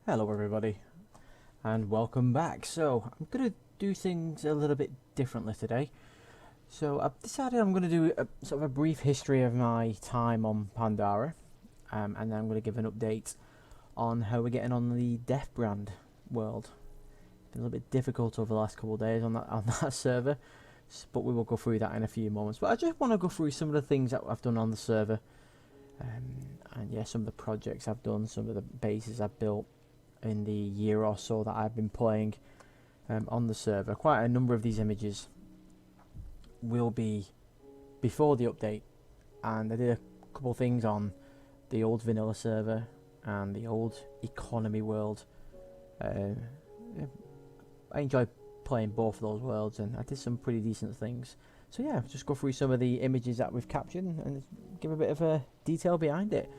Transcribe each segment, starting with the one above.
Hello everybody and welcome back. So I'm going to do things a little bit differently today. So I've decided I'm going to do a sort of a brief history of my time on Pandara, and then I'm going to give an update on how we're getting on the Death Brand world. It's been a little bit difficult over the last couple of days on that server, but we will go through that in a few moments. But I just want to go through some of the things that I've done on the server, and yeah, some of the projects I've done, some of the bases I've built in the year or so that I've been playing on the server. Quite a number of these images will be before the update, and I did a couple of things on the old vanilla server and the old economy world. I enjoy playing both of those worlds, and I did some pretty decent things. So yeah, just go through some of the images that we've captured and give a bit of a detail behind it.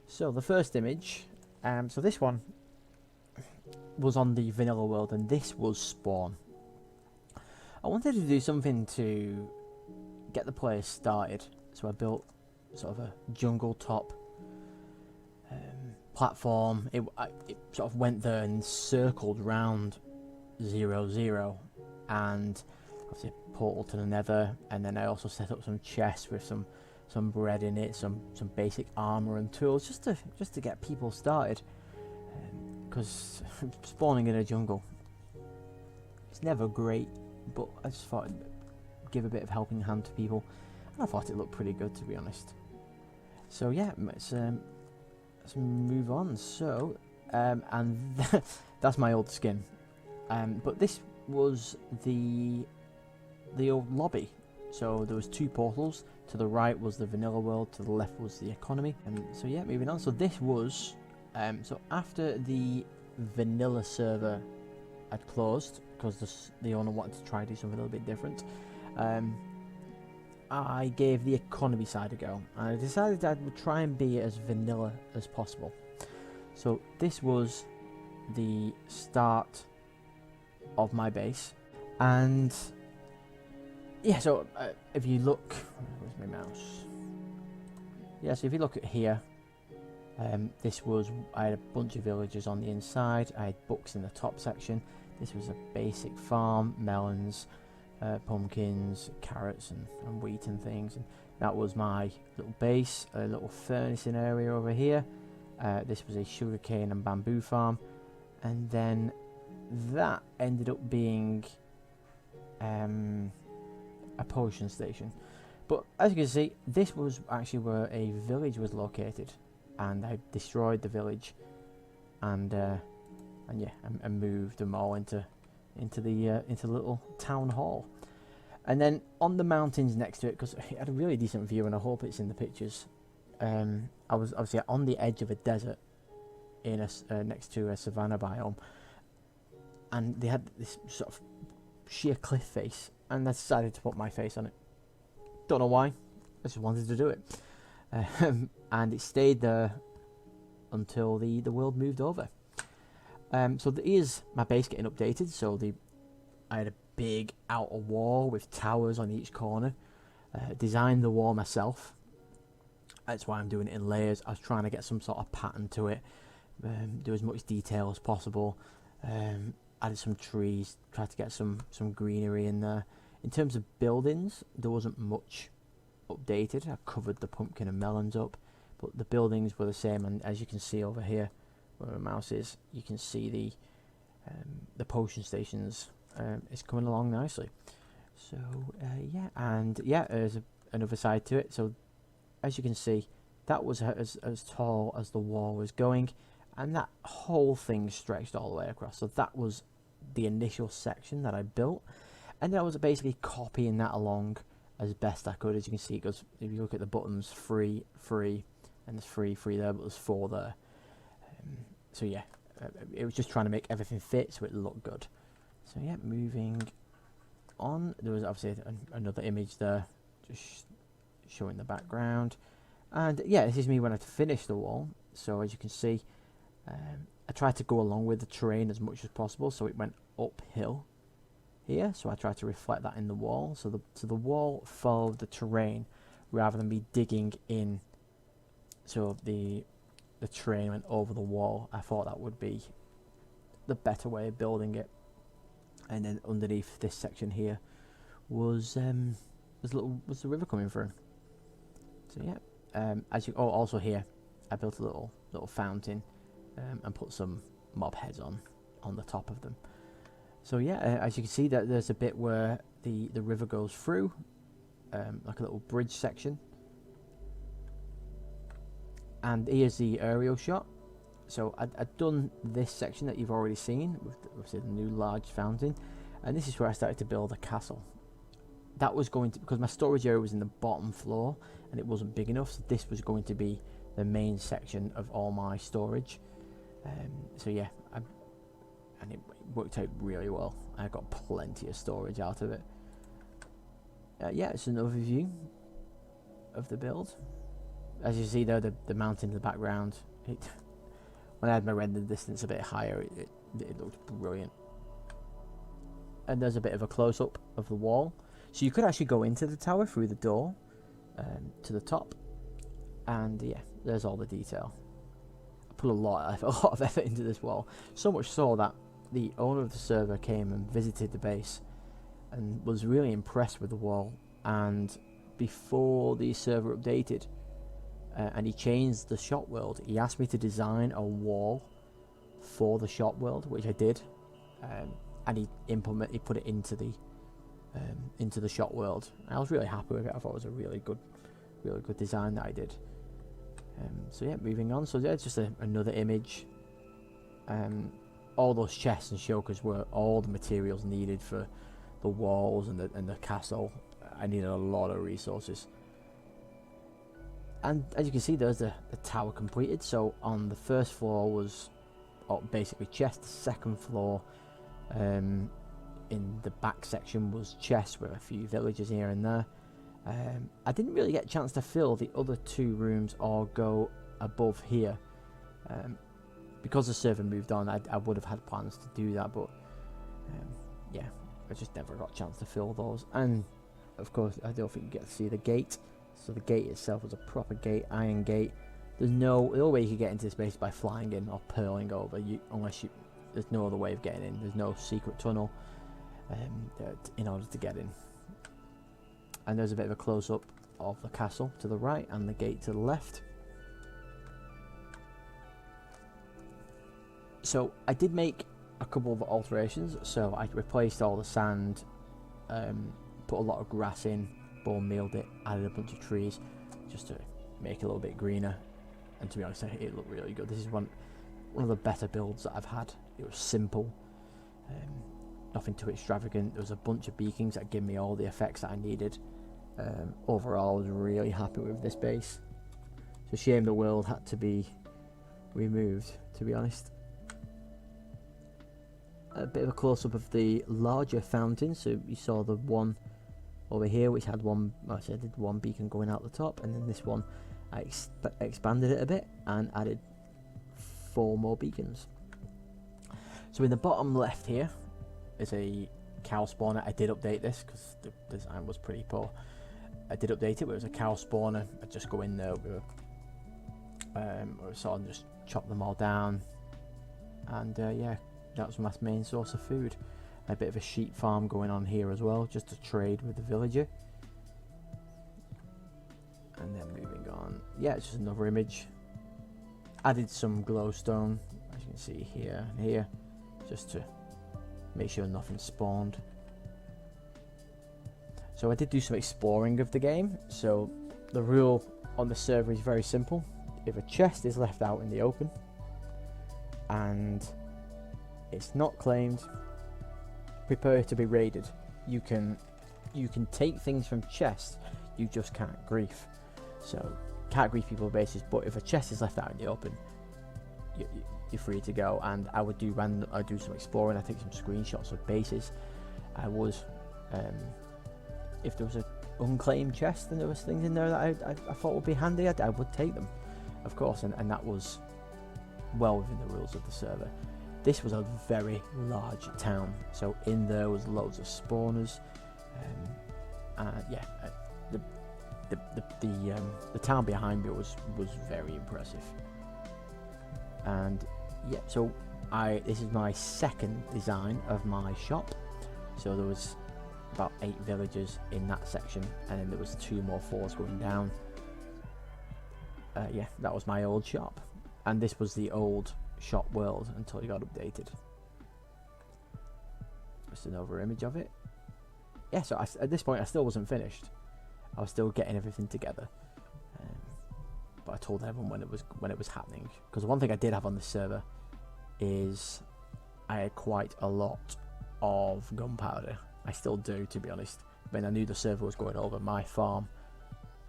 So the first image, so this one was on the vanilla world, and this was Spawn. I wanted to do something to get the players started, so I built sort of a jungle top platform. It sort of went there and circled round 0-0, and obviously a portal to the Nether, and then I also set up some chests with some bread in it, some basic armor and tools, just to get people started. Because spawning in a jungle, it's never great, but I just thought I'd give a bit of helping hand to people, and I thought it looked pretty good, to be honest. So yeah, let's move on. So and that's my old skin, but this was the old lobby. So there was two portals. To the right was the vanilla world, to the left was the economy. And so yeah, moving on. So this was so after the vanilla server had closed, because the owner wanted to try to do something a little bit different, I gave the economy side a go. I decided I would try and be as vanilla as possible. So this was the start of my base, and yeah, so if you look, where's my mouse? Yeah, so if you look at here, this was, I had a bunch of villagers on the inside, I had books in the top section. This was a basic farm, melons, pumpkins, carrots and wheat and things, and that was my little base. A little furnacing area over here. This was a sugarcane and bamboo farm, and then that ended up being a potion station. But as you can see, this was actually where a village was located, and I destroyed the village, and yeah, and moved them all into the little town hall. And then on the mountains next to it, because it had a really decent view, and I hope it's in the pictures. I was obviously on the edge of a desert, in a next to a savanna biome, and they had this sort of sheer cliff face, and I decided to put my face on it. Don't know why, I just wanted to do it. And it stayed there until the world moved over. So there is my base getting updated. So I had a big outer wall with towers on each corner. Designed the wall myself. That's why I'm doing it in layers. I was trying to get some sort of pattern to it, do as much detail as possible. Added some trees, tried to get some greenery in there. In terms of buildings, there wasn't much updated. I covered the pumpkin and melons up, but the buildings were the same, and as you can see over here where my mouse is, you can see the potion stations is coming along nicely. So yeah, and yeah, there's another side to it. So as you can see, that was as tall as the wall was going, and that whole thing stretched all the way across. So that was the initial section that I built, and I was basically copying that along as best I could. As you can see, because if you look at the buttons, 3, 3, and there's 3, 3 there, but there's 4 there. So yeah, it was just trying to make everything fit so it looked good. So yeah, moving on, there was obviously another image there, just showing the background. And yeah, this is me when I finished the wall. So as you can see, I tried to go along with the terrain as much as possible, so it went uphill here. So I tried to reflect that in the wall, so the wall followed the terrain rather than me digging in. So the the train went over the wall. I thought that would be the better way of building it. And then underneath this section here was the river coming through. So yeah, also here I built a little fountain and put some mob heads on the top of them. So yeah, as you can see, that there's a bit where the river goes through, like a little bridge section. And here's the aerial shot. So I'd done this section that you've already seen with obviously the new large fountain, and this is where I started to build a castle. That was going to, because my storage area was in the bottom floor and it wasn't big enough, so this was going to be the main section of all my storage. So yeah, and it worked out really well. I got plenty of storage out of it. Yeah, it's an overview of the build. As you see there, the mountain in the background, when I had my render distance a bit higher, it looked brilliant. And there's a bit of a close-up of the wall, so you could actually go into the tower through the door to the top. And yeah, there's all the detail. I put a lot of effort into this wall, so much so that the owner of the server came and visited the base and was really impressed with the wall. And before the server updated, and he changed the shop world, he asked me to design a wall for the shop world, which I did, and he put it into the shop world. I was really happy with it. I thought it was a really good design that I did. So yeah, moving on. So yeah, it's just another image. All those chests and shulkers were all the materials needed for the walls and the castle. I needed a lot of resources. And as you can see, there's the tower completed. So on the first floor was basically chests. The second floor, in the back section, was chests with a few villages here and there. I didn't really get a chance to fill the other two rooms or go above here. Because the server moved on, I would have had plans to do that, but yeah, I just never got a chance to fill those. And of course, I don't think you get to see the gate. So the gate itself was a proper gate, iron gate. There's no way you could get into this base by flying in or purling over. There's no other way of getting in. There's no secret tunnel in order to get in. And there's a bit of a close-up of the castle to the right and the gate to the left. So I did make a couple of alterations. So I replaced all the sand, put a lot of grass in, bone mealed it, added a bunch of trees just to make it a little bit greener. And to be honest, it looked really good. This is one of the better builds that I've had. It was simple, nothing too extravagant. There was a bunch of beacons that gave me all the effects that I needed. Overall, I was really happy with this base. It's a shame the world had to be removed, to be honest. A bit of a close-up of the larger fountain. So you saw the one over here, which had one, I did one beacon going out the top, and then this one I expanded it a bit and added 4 more beacons. So in the bottom left here is a cow spawner. I did update this because the design was pretty poor. I did update it, but it was a cow spawner. I'd just go in there with sort of just chop them all down, and yeah, that was my main source of food. A bit of a sheep farm going on here as well, just to trade with the villager. And then moving on, yeah, it's just another image. Added some glowstone, as you can see here and here, just to make sure nothing spawned. So I did do some exploring of the game. So the rule on the server is very simple. If a chest is left out in the open and it's not claimed, prepare to be raided. You can take things from chests, you just can't grief. So can't grief people bases, but if a chest is left out in the open, you're free to go. And I would do some exploring. I take some screenshots of bases. I was if there was an unclaimed chest and there was things in there that I thought would be handy, I would take them, of course, and that was well within the rules of the server. This was a very large town, so in there was loads of spawners. Yeah, the town behind me was very impressive. And yeah, so this is my second design of my shop. So there was about 8 villagers in that section, and then there was 2 more floors going down. Yeah, that was my old shop, and this was the old shop world until it got updated. Just another image of it. Yeah, so at this point I still wasn't finished. I was still getting everything together, but I told everyone when it was happening. Because one thing I did have on this server is I had quite a lot of gunpowder. I still do, to be honest. When I knew the server was going over, my farm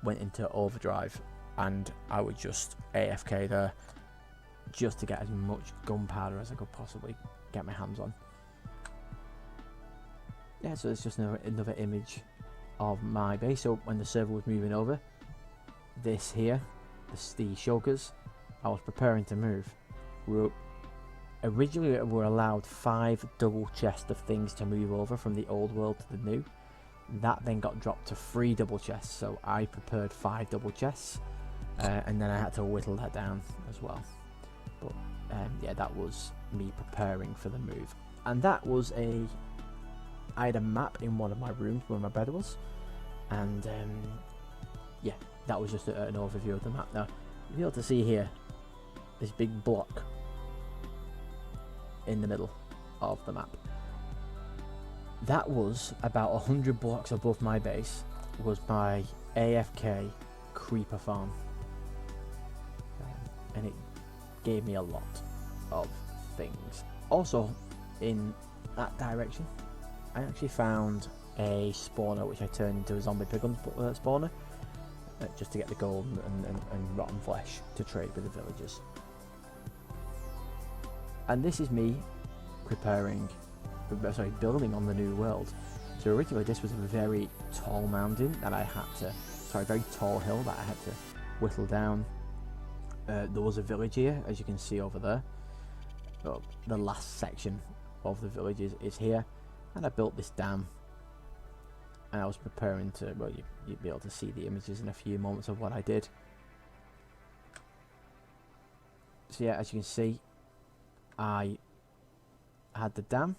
went into overdrive, and I would just AFK there just to get as much gunpowder as I could possibly get my hands on. Yeah, so it's just another image of my base. So when the server was moving over, this here, the shulkers, I was preparing to move. Originally we were allowed 5 double chests of things to move over from the old world to the new. That then got dropped to 3 double chests, so I prepared 5 double chests, and then I had to whittle that down as well. But yeah, that was me preparing for the move. And that was I had a map in one of my rooms where my bed was, and yeah, that was just an overview of the map. Now you'll be able to see here this big block in the middle of the map. That was about 100 blocks above my base, was my AFK creeper farm, and it gave me a lot of things. Also in that direction I actually found a spawner which I turned into a zombie piglin spawner, just to get the gold and rotten flesh to trade with the villagers. And this is me building on the new world. So originally this was a very tall mountain that I had to, very tall hill that I had to whittle down. There was a village here, as you can see over there. Well, the last section of the village is here, and I built this dam. And I was preparing to, well, you'd be able to see the images in a few moments of what I did. So yeah, as you can see, I had the dam,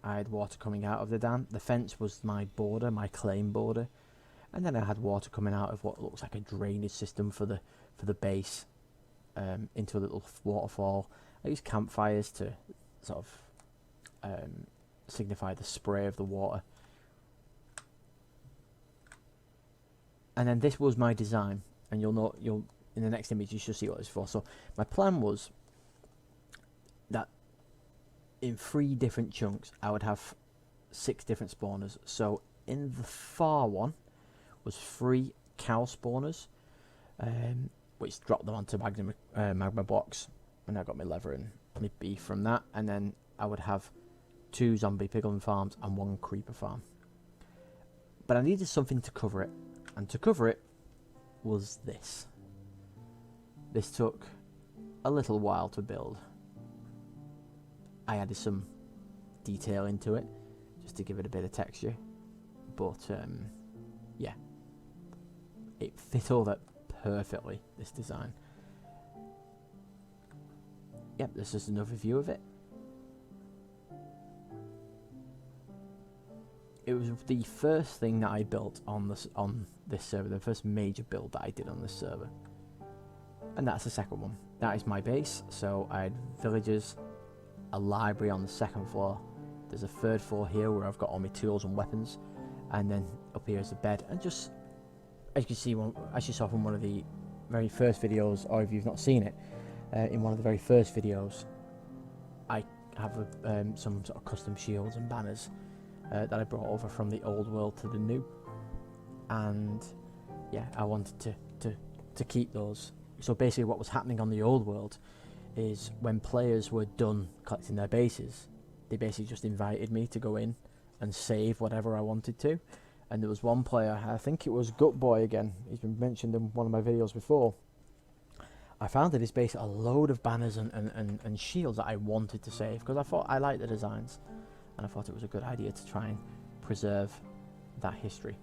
I had water coming out of the dam, the fence was my border, my claim border, and then I had water coming out of what looks like a drainage system for the base, into a little waterfall. I used campfires to sort of signify the spray of the water. And then this was my design, and you'll in the next image you should see what it's for. So my plan was that in 3 different chunks I would have 6 different spawners. So in the far one was 3 cow spawners, which dropped them onto magma blocks, and I got my leather and my beef from that. And then I would have 2 zombie piglin farms and 1 creeper farm. But I needed something to cover it, and to cover it was this. This took a little while to build. I added some detail into it just to give it a bit of texture, but yeah, it fit over perfectly, this design. Yep, this is another view of it. It was the first thing that I built on this server, the first major build that I did on this server. And that's the second one. That is my base. So I had villagers, a library on the 2nd floor. There's a 3rd floor here where I've got all my tools and weapons, and then up here is a bed. And just as you can see, as you saw from one of the very first videos, or if you've not seen it, in one of the very first videos, I have some sort of custom shields and banners that I brought over from the old world to the new, and yeah, I wanted to keep those. So basically what was happening on the old world is when players were done collecting their bases, they basically just invited me to go in and save whatever I wanted to. And there was one player, I think it was Gutboy again, he's been mentioned in one of my videos before. I found at his base a load of banners and shields that I wanted to save, because I thought I liked the designs, and I thought it was a good idea to try and preserve that history.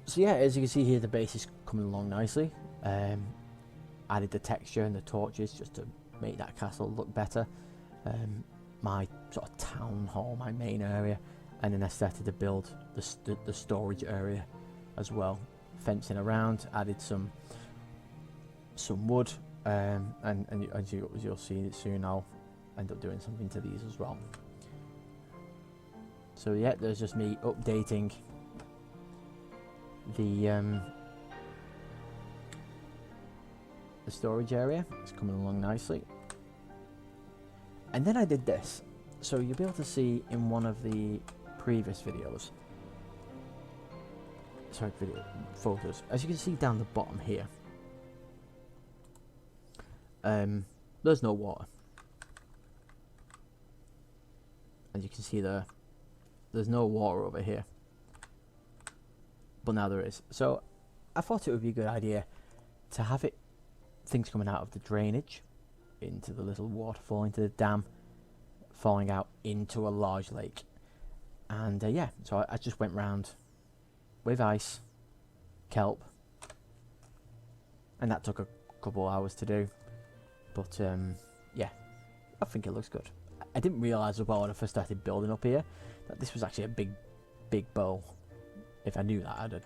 So yeah, as you can see here, the base is coming along nicely. added the texture and the torches just to make that castle look better. My sort of town hall, my main area, and then I started to build the storage area as well, fencing around, added some wood, and as you'll see soon, I'll end up doing something to these as well. So yeah, there's just me updating the storage area. It's coming along nicely. And then I did this, so you'll be able to see in one of the previous videos, sorry, photos, as you can see down the bottom here, there's no water. As you can see there's no water over here, but now there is. So I thought it would be a good idea to have things coming out of the drainage into the little waterfall, into the dam, falling out into a large lake. And yeah, so I just went round with ice, kelp, and that took a couple hours to do, but yeah, I think it looks good. I didn't realise as well when I first started building up here that this was actually a big bowl. If I knew that, I'd have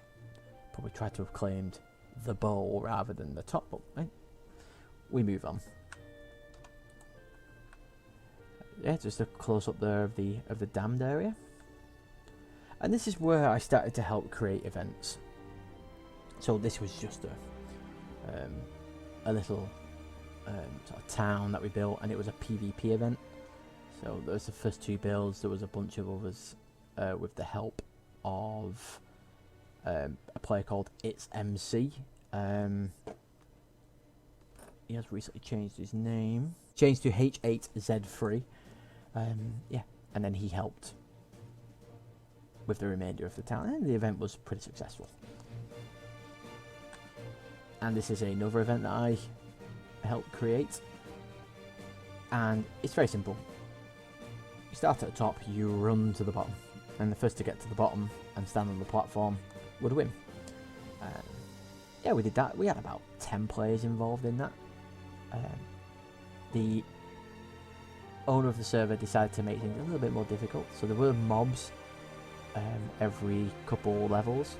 probably tried to have claimed the bowl rather than the top, but right, we move on. Yeah, just a close up there of the dammed area. And this is where I started to help create events. So this was just a little sort of town that we built, and it was a PvP event. So there was the first 2 builds. There was a bunch of others with the help of a player called It's MC. He has recently changed his name, changed to H8Z3. Yeah, and then he helped with the remainder of the town, and the event was pretty successful. And this is another event that I helped create, and it's very simple. You start at the top, you run to the bottom, and the first to get to the bottom and stand on the platform would win. Yeah, we did that. We had about 10 players involved in that. The owner of the server decided to make things a little bit more difficult, so there were mobs every couple levels,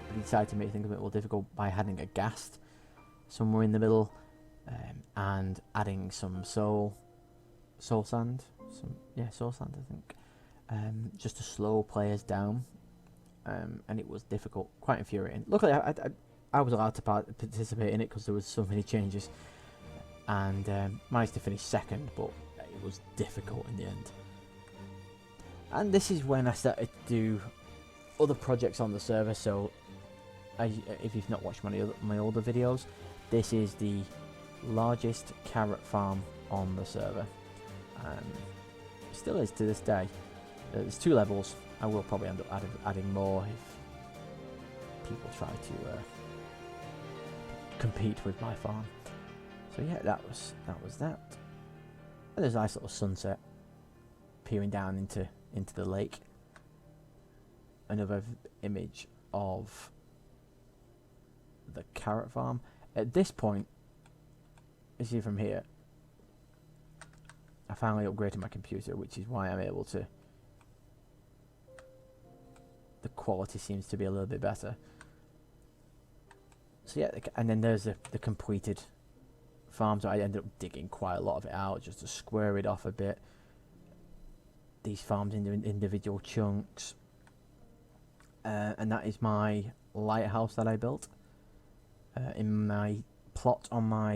but he decided to make things a bit more difficult by adding a ghast somewhere in the middle, and adding some soul sand, soul sand I think, just to slow players down, and it was difficult, quite infuriating. Luckily I was allowed to participate in it because there was so many changes, and managed to finish second, but it was difficult in the end. And this is when I started to do other projects on the server. So if you've not watched my older videos, this is the largest carrot farm on the server. Still is to this day. There's 2 levels. I will probably end up adding more if people try to compete with my farm. So yeah, that was that. And there's a nice little sunset peering down into the lake. Another image of the carrot farm. At this point, you see from here, I finally upgraded my computer, which is why I'm able to. The quality seems to be a little bit better. So yeah, and then there's the completed farm. So I ended up digging quite a lot of it out just to square it off a bit. These farms into individual chunks, and that is my lighthouse that I built in my plot on my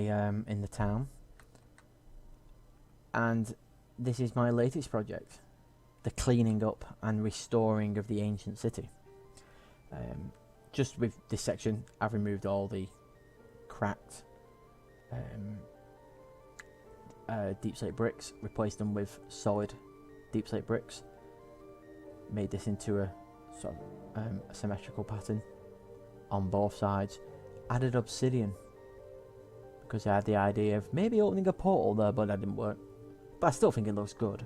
in the town. And this is my latest project, the cleaning up and restoring of the ancient city. Just with this section, I've removed all the cracked deep slate bricks, replaced them with solid deep slate bricks, made this into a sort of a symmetrical pattern on both sides, added obsidian because I had the idea of maybe opening a portal there, but that didn't work. But I still think it looks good.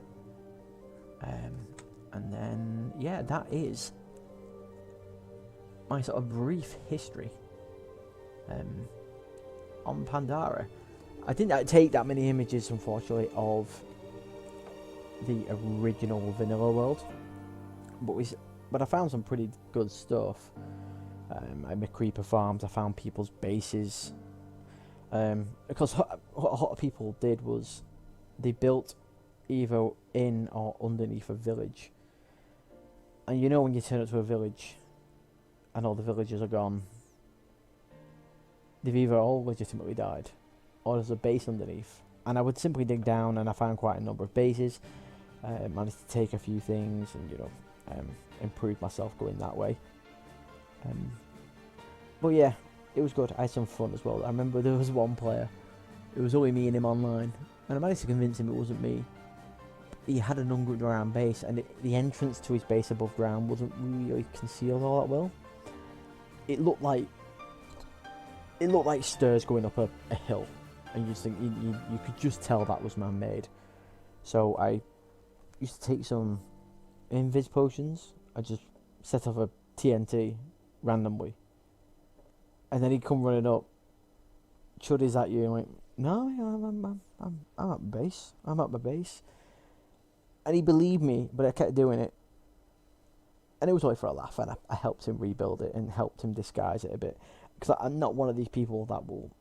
And then yeah, that is my sort of brief history on Pandara. I didn't take that many images, unfortunately, of the original vanilla world, but I found some pretty good stuff. I made creeper farms. I found people's bases, because what a lot of people did was they built either in or underneath a village. And you know, when you turn up to a village and all the villagers are gone, they've either all legitimately died or there's a base underneath. And I would simply dig down, and I found quite a number of bases. Managed to take a few things and, you know, improve myself going that way. But yeah, it was good. I had some fun as well. I remember there was one player, it was only me and him online, and I managed to convince him it wasn't me. He had an underground base, and the entrance to his base above ground wasn't really concealed all that well. It looked like stairs going up a hill, and you just think you could just tell that was man-made. So I used to take some invis potions. I just set off a TNT randomly, and then he'd come running up, chuddies at you, and like, no, I'm at my base. I'm at my base. And he believed me, but I kept doing it. And it was only for a laugh, and I helped him rebuild it and helped him disguise it a bit. Because I'm not one of these people that will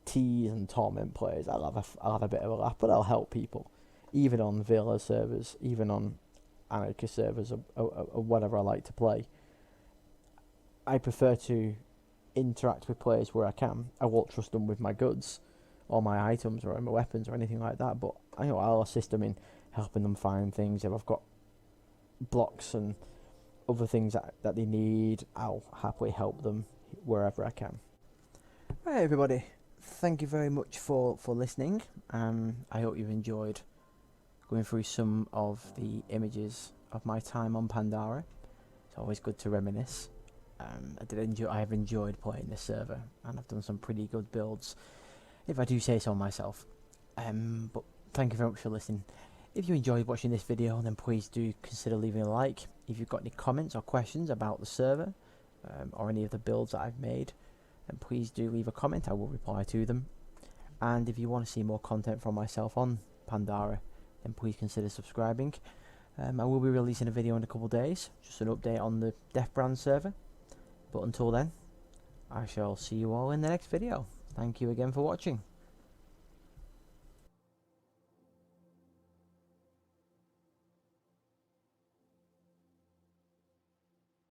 tease and torment players. I'll have a bit of a laugh, but I'll help people. Even on Villa servers, even on anarchist servers, or whatever I like to play. I prefer to interact with players where I can. I won't trust them with my goods, or my items, or my weapons, or anything like that. But I'll assist them in helping them find things. If I've got blocks and other things that they need, I'll happily help them wherever I can. Right, everybody, thank you very much for listening. I hope you've enjoyed going through some of the images of my time on Pandara. It's always good to reminisce. I have enjoyed playing this server, and I've done some pretty good builds, if I do say so myself. But thank you very much for listening. If you enjoyed watching this video, then please do consider leaving a like. If you've got any comments or questions about the server, or any of the builds that I've made, then please do leave a comment. I will reply to them. And if you want to see more content from myself on Pandara, then please consider subscribing. I will be releasing a video in a couple of days, just an update on the Death Brand server. But until then, I shall see you all in the next video. Thank you again for watching.